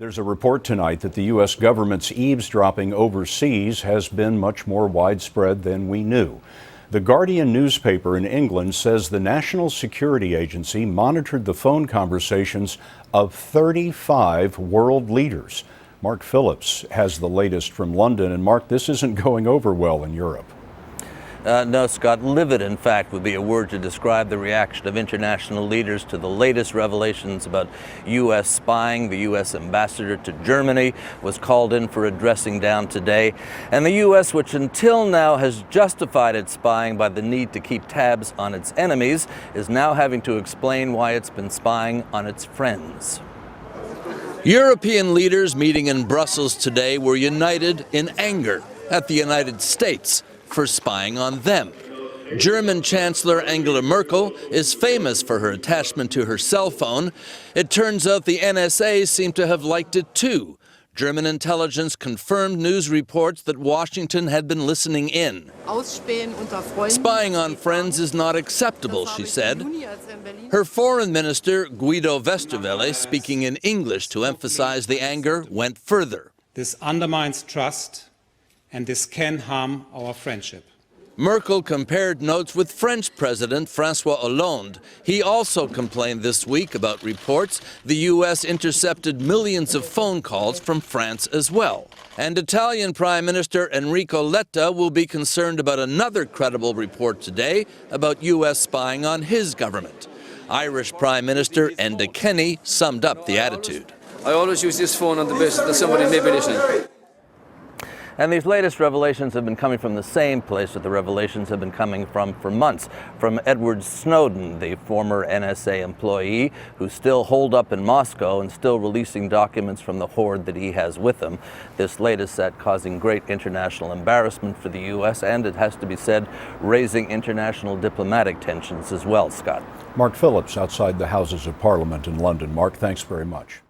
There's a report tonight that the U.S. government's eavesdropping overseas has been much more widespread than we knew. The Guardian newspaper in England says the National Security Agency monitored the phone conversations of 35 world leaders. Mark Phillips has the latest from London. And Mark, this isn't going over well in Europe. No, Scott, livid, in fact, would be a word to describe the reaction of international leaders to the latest revelations about U.S. spying. The U.S. ambassador to Germany was called in for a dressing down today. And the U.S., which until now has justified its spying by the need to keep tabs on its enemies, is now having to explain why it's been spying on its friends. European leaders meeting in Brussels today were united in anger at the United States for spying on them. German Chancellor Angela Merkel is famous for her attachment to her cell phone. It turns out the NSA seemed to have liked it too. German intelligence confirmed news reports that Washington had been listening in. Spying on friends is not acceptable, she said. Her foreign minister, Guido Westerwelle, speaking in English to emphasize the anger, went further. This undermines trust, and this can harm our friendship. Merkel compared notes with French President François Hollande. He also complained this week about reports the U.S. intercepted millions of phone calls from France as well. And Italian Prime Minister Enrico Letta will be concerned about another credible report today about U.S. spying on his government. Irish Prime Minister Enda Kenny summed up the attitude. I always use this phone on the basis that somebody may be listening. And these latest revelations have been coming from the same place that the revelations have been coming from for months, from Edward Snowden, the former NSA employee who's still holed up in Moscow and still releasing documents from the hoard that he has with him. This latest set causing great international embarrassment for the U.S. and, it has to be said, raising international diplomatic tensions as well, Scott. Mark Phillips outside the Houses of Parliament in London. Mark, thanks very much.